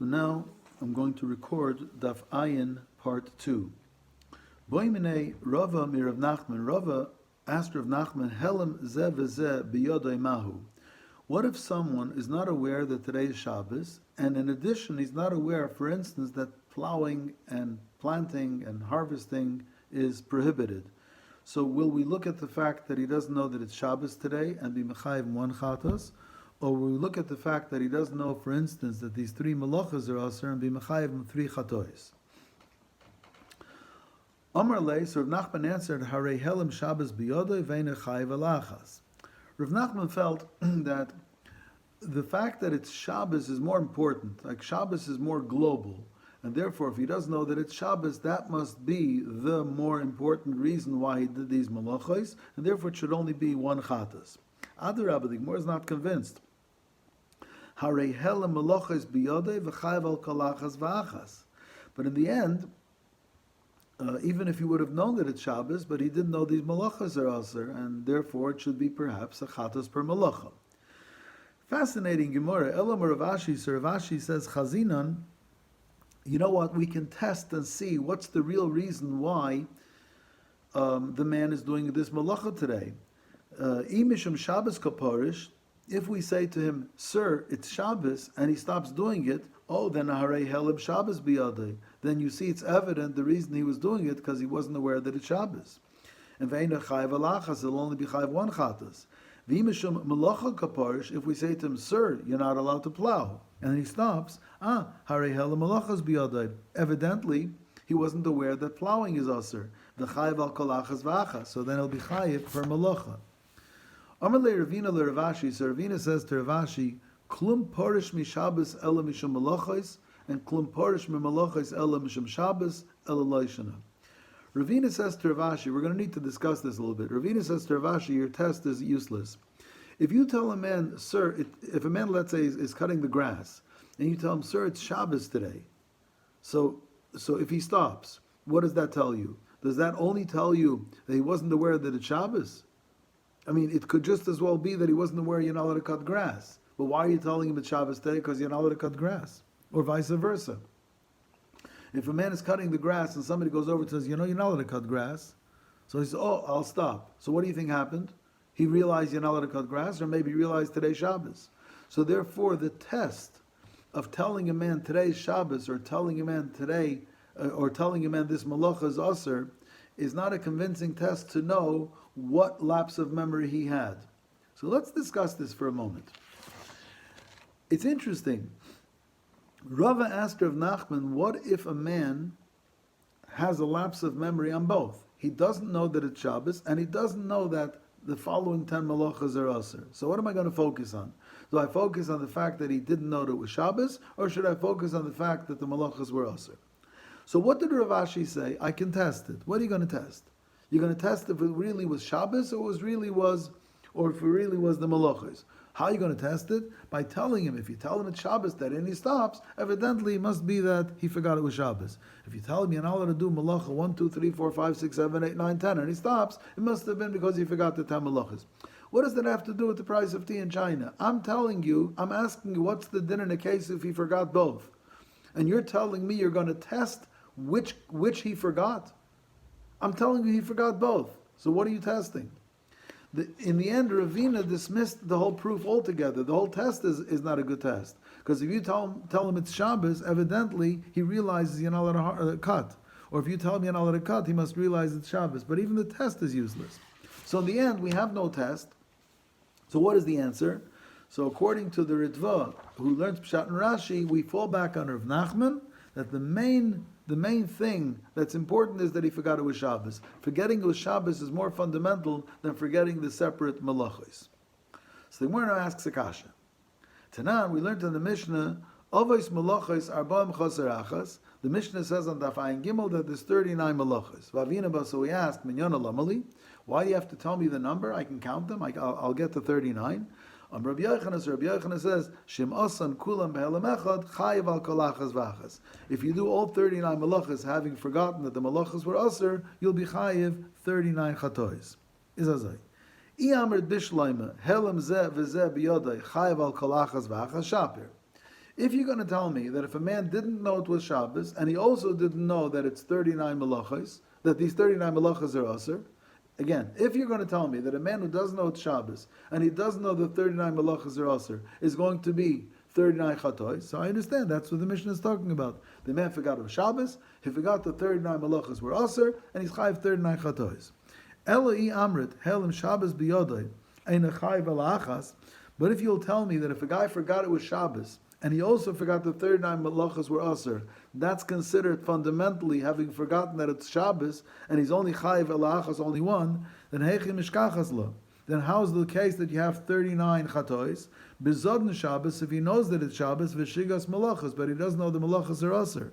So now I'm going to record Daf Ayin Part 2. Boimene Rava mir Rav Nachman. Rava asked Rav Nachman, Helem ze v'ze biyodai mahu. What if someone is not aware that today is Shabbos, and in addition he's not aware, for instance, that plowing and planting and harvesting is prohibited? So will we look at the fact that he doesn't know that it's Shabbos today and be mechayiv one chatos? Or will we look at the fact that he doesn't know, for instance, that these three malachas are aser and be mechayiv three chatois? Amar lei, so Rav Nachman answered, Harei helem Shabbos biyodoi ve'ene chayiv alachas. Rav Nachman felt that the fact that it's Shabbos is more important, like Shabbos is more global, and therefore if he doesn't know that it's Shabbos, that must be the more important reason why he did these malachos, and therefore it should only be one chatas. Adarabba, the Gemara is not convinced. Harei helem malachos biyodei v'chayiv al kalachas v'achas. But in the end, even if he would have known that it's Shabbos, but he didn't know these malachas are aser, and therefore it should be perhaps a chatas per malacha. Fascinating Gemara. Elam Rav Ashi, so Rav Ashi says, Chazinan, you know what, we can test and see what's the real reason why the man is doing this malacha today. Imishum Shabbos kaparish, if we say to him, sir, it's Shabbos, and he stops doing it, oh, then Harei helem Shabbos biyadei. Then you see it's evident the reason he was doing it because he wasn't aware that it's Shabbos. And ve'ena chayiv alachas, it'll only be chayiv one chatas. V'imishum malacha kaparish, if we say to him, sir, you're not allowed to plow, and he stops, harei helem malachas biyadei. Evidently, he wasn't aware that plowing is aser. V'chayiv al kolachas v'achas, so then it'll be chayiv per malacha. Amar le Ravina le Ravashi, so Ravina says to Ravashi, klum parish mi Shabbos ela mishum malachos, and klum parish mi malachos ela mishum Shabbos ela loishana. Ravina says to Ravashi, we're going to need to discuss this a little bit. Ravina says to Ravashi, your test is useless. If you tell a man, sir, if a man, let's say, is cutting the grass, and you tell him, sir, it's Shabbos today, so if he stops, what does that tell you? Does that only tell you that he wasn't aware that it's Shabbos? I mean, it could just as well be that he wasn't aware you're not allowed to cut grass. But why are you telling him it's Shabbos today? Because you're not allowed to cut grass. Or vice versa. If a man is cutting the grass and somebody goes over and says, you're not allowed to cut grass. So he says, oh, I'll stop. So what do you think happened? He realized you're not allowed to cut grass, or maybe he realized today's Shabbos. So therefore, the test of telling a man today's Shabbos, or telling a man today, or telling a man this malacha is aser, is not a convincing test to know what lapse of memory he had. So let's discuss this for a moment. It's interesting. Rava asked Rav Nachman, what if a man has a lapse of memory on both? He doesn't know that it's Shabbos, and he doesn't know that the following 10 malachas are aser. So what am I going to focus on? Do I focus on the fact that he didn't know that it was Shabbos, or should I focus on the fact that the malachas were aser? So what did Rav Ashi say? I can test it. What are you going to test? You're going to test if it really was Shabbos, or if it really was the malachas. How are you going to test it? By telling him. If you tell him it's Shabbos that and he stops, evidently it must be that he forgot it was Shabbos. If you tell him you're not allowed to do malacha 1, 2, 3, 4, 5, 6, 7, 8, 9, 10, and he stops, it must have been because he forgot the 10 malachas. What does that have to do with the price of tea in China? I'm asking you, what's the din in a case if he forgot both? And you're telling me you're going to test which he forgot? I'm telling you he forgot both. So what are you testing? In the end, Ravina dismissed the whole proof altogether. The whole test is not a good test. Because if you tell him it's Shabbos, evidently he realizes you're not allowed to cut. Or if you tell him you're not allowed to cut, he must realize it's Shabbos. But even the test is useless. So in the end, we have no test. So what is the answer? So according to the Ritva, who learns Pshat and Rashi, we fall back on Rav Nachman, that the main thing that's important is that he forgot it was Shabbos. Forgetting it was Shabbos is more fundamental than forgetting the separate malachos. So the Gemara asks a kasha. Tanan, we learned in the Mishnah, Avos malachos arba'im chaser achas. The Mishnah says on Daf Ayin Gimel that there's 39 malachos. Vavina, so we asked, Minyan Lamali, why do you have to tell me the number? I can count them. I'll get to 39. Rabbi Yochanan says, Shem asan kulam be'elam echad chayiv al kolachas v'achas. If you do all 39 malachas, having forgotten that the malachas were aser, you'll be chayiv 39 chatois. Izazai. I amrit bishloime helem zeh v'zeh biyodai chayiv al kolachas v'achas shapir. If you're going to tell me that if a man didn't know it was Shabbos, and he also didn't know that it's 39 malachas, that these 39 malachas are aser, again, if you're going to tell me that a man who doesn't know it's Shabbos, and he doesn't know that 39 malachas are aser, is going to be 39 chatois, so I understand, that's what the Mishnah is talking about. The man forgot it was Shabbos, he forgot that 39 malachas were aser, and he's chayiv 39 chatois. Eloi amrit, helim Shabbos biyodai, ein chayiv alachas. But if you'll tell me that if a guy forgot it was Shabbos, and he also forgot the 39 malachas were aser, that's considered fundamentally having forgotten that it's Shabbos, and he's only chayiv alachas, only one, then heichi mishkachas lo. Then how's the case that you have 39 chatois? Bizodn Shabbos, if he knows that it's Shabbos, v'shigas malachas, but he doesn't know the malachas are aser.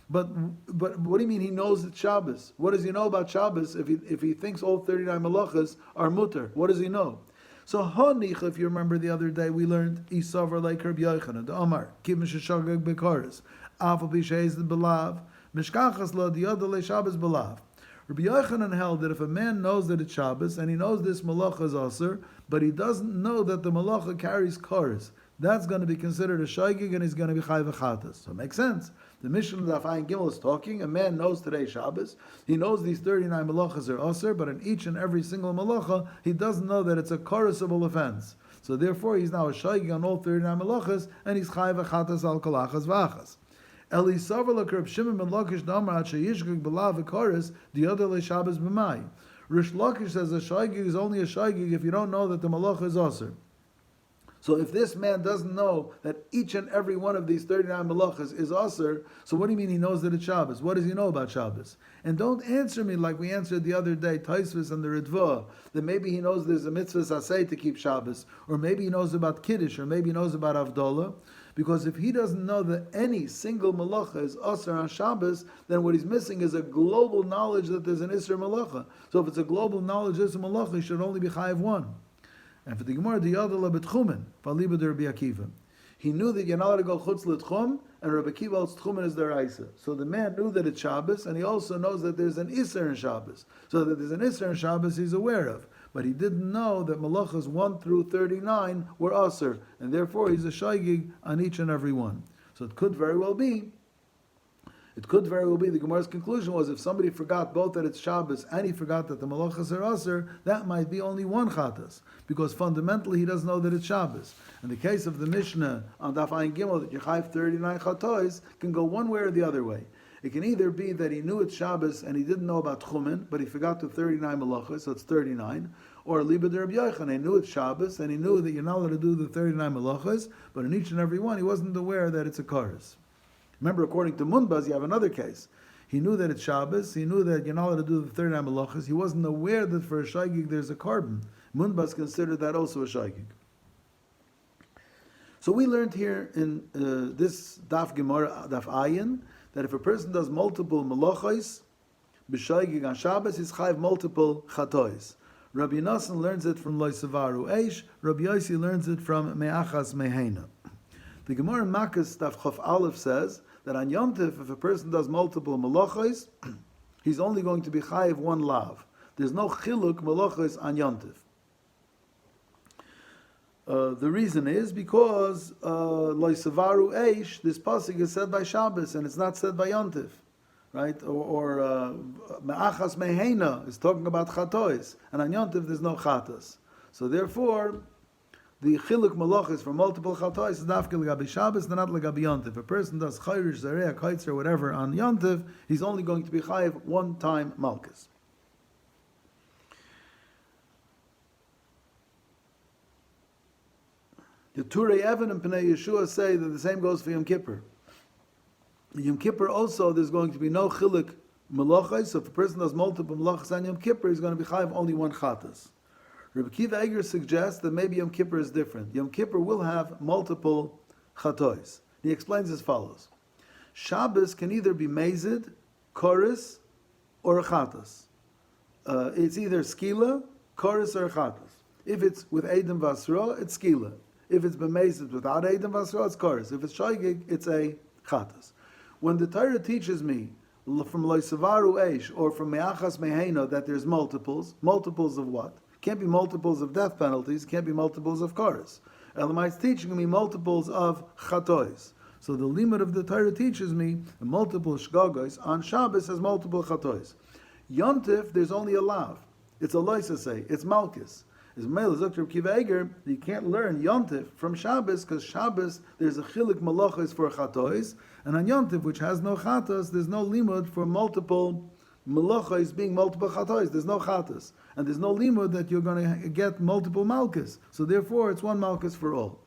But what do you mean he knows it's Shabbos? What does he know about Shabbos if he thinks all 39 malachas are mutter? What does he know? So Hanich, if you remember the other day, we learned Isavar like Rabbi Yochanan, the Amar, Kibin Sheshagag Bekaris, Afal Pishez the Belav, Mishkachas La Diyada Le Shabbos Belav. Rabbi Yochanan held that if a man knows that it's Shabbos and he knows this malacha is aser, but he doesn't know that the malacha carries kares, that's going to be considered a shaygig and he's going to be chayv v'chatas. So it makes sense. The Mishnah of Ayin Gimel is talking. A man knows today Shabbos. He knows these 39 malachas are aser, but in each and every single malacha, he doesn't know that it's a karesable offense. So therefore, he's now a shaygig on all 39 malachas, and he's chayv v'chatas al kolachas v'achas. Eli Savar Lakrib Shimon ben Lakish Damar At Sheyishgig Belav V'Karis the other Le Shabbos B'Mai. Rish Lakish says a shaygig is only a shaygig if you don't know that the malacha is aser. So if this man doesn't know that each and every one of these 39 malachas is aser, so what do you mean he knows that it's Shabbos? What does he know about Shabbos? And don't answer me like we answered the other day, Taisvis and the Ritva, that maybe he knows there's a mitzvah asay to keep Shabbos, or maybe he knows about Kiddush, or maybe he knows about Avdallah. Because if he doesn't know that any single malacha is aser on Shabbos, then what he's missing is a global knowledge that there's an Isser malacha. So if it's a global knowledge Isser malacha, he should only be chayiv one. And for the Gemara, the Yadala betchumen, Valiba de Rabbi Akiva. He knew that you're not allowed to go chutz l'tchum, and Rabbi Akiva's tchumen is deraisa. So the man knew that it's Shabbos, and he also knows that there's an Isser in Shabbos. So that there's an Isser in Shabbos he's aware of. But he didn't know that malachas 1 through 39 were aser, and therefore he's a shaygig on each and every one. So it could very well be, the Gemara's conclusion was if somebody forgot both that it's Shabbos and he forgot that the malachas are aser, that might be only one chatas, because fundamentally he doesn't know that it's Shabbos. In the case of the Mishnah on Daf Ayin Gimel, that you chayv 39 chatois, can go one way or the other way. It can either be that he knew it's Shabbos and he didn't know about Tchumen, but he forgot the 39 malachas, so it's 39. Or Liba de Rabbi Yochanan, he knew it's Shabbos and he knew that you're not allowed to do the 39 malachas, but in each and every one he wasn't aware that it's a kares. Remember, according to Munbaz, you have another case. He knew that it's Shabbos, he knew that you're not allowed to do the 39 malachas, he wasn't aware that for a shaygig there's a carbon. Munbaz considered that also a shaygig. So we learned here in this Daf Gemara, Daf Ayin, that if a person does multiple malachos, b'shaygig on Shabbos, he's chayv multiple chatois. Rabbi Nassan learns it from Lo Savaru Eish, Rabbi Yossi learns it from Me'achas Meheina. The Gemara in Makkos Daf Chof Aleph says that on Yom Tov, if a person does multiple malachos, he's only going to be chayv one lav. There's no chiluk malachos on Yom Tov. The reason is because Lo Savaru Eish, this pasuk is said by Shabbos and it's not said by Yom Tov, right? Or Me'achas Meheina is talking about chatois, and on Yom Tov there's no chatas. So therefore, the chiluk malachos for multiple chatois is dafke legabi Shabbos, not legabi Yom Tov. If a person does chayrish, zareh, kaitzer, whatever on Yom Tov, he's only going to be chayiv one time malchus. The Turei Evan and Pnei Yeshua say that the same goes for Yom Kippur. In Yom Kippur also, there's going to be no chiluk malachos. So if a person does multiple malachos on Yom Kippur, he's going to be chayiv only one chatas. Rabbi Kiva Eger suggests that maybe Yom Kippur is different. Yom Kippur will have multiple chatois. He explains as follows. Shabbos can either be mezid, chorus, or a chatas. It's either skila, chorus, or a chatas. If it's with Eidim Vasra, it's skila. If it's b'mezid without Eidim Vasra, it's chorus. If it's shaygig, it's a chatas. When the Torah teaches me from Lo Savaru Eish or from Me'achas Meheina that there's multiples of what? Can't be multiples of death penalties, can't be multiples of chorus. Elamai is teaching me multiples of chatois. So the limit of the Torah teaches me multiple shgogos on Shabbos has multiple chatois. Yontif, there's only a lav. It's a loisasei. It's malchus. As Mele Zokter Kiva Eger, you can't learn Yontif from Shabbos because Shabbos there's a chilik malachos for chatois, and on Yontif, which has no chatos, there's no limud for multiple malachos being multiple chatois. There's no chatos, and there's no limud that you're going to get multiple malchus. So therefore, it's one malchus for all.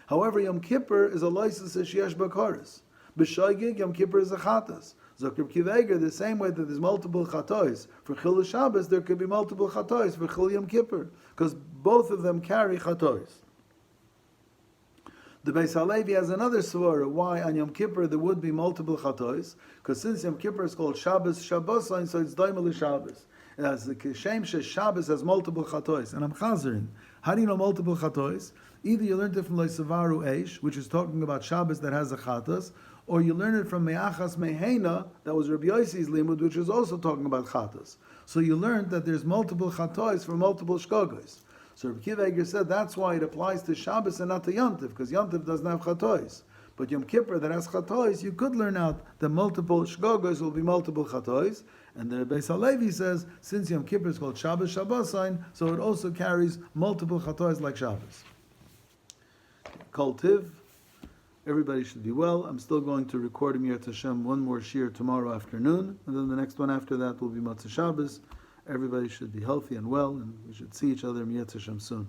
However, Yom Kippur is a loisus sheyesh bakaris. B'shoigig, Yom Kippur is a chatos. Zokter Kiva Eger, the same way that there's multiple chatois for Chil Shabbos, there could be multiple chatois for Chil Yom Kippur, because both of them carry chatois. The Beis Halevi has another svara why on Yom Kippur there would be multiple chatois, because since Yom Kippur is called Shabbos Shabbosain, so it's daimel Shabbos. As the Kishem Shabbos has multiple chatois, and I'm chazering. How do you know multiple chatois? Either you learned it from Loisavaru Eish, which is talking about Shabbos that has a chatos, or you learn it from Me'achas Mehena, that was Rabbi Yossi's limud, which is also talking about chatos. So you learned that there's multiple chatois for multiple shkogos. So Rabbi Kiva Eger said that's why it applies to Shabbos and not to Yontif, because Yontif doesn't have chatois. But Yom Kippur that has chatois, you could learn out that multiple shkogos will be multiple chatois. And the Beis Halevi says, since Yom Kippur is called Shabbos Shabbosain, so it also carries multiple chatois like Shabbos. Kol Tiv. Everybody should be well. I'm still going to record Yirtzeh Hashem one more shir tomorrow afternoon, and then the next one after that will be Matzah Shabbos. Everybody should be healthy and well, and we should see each other Yirtzeh Hashem soon.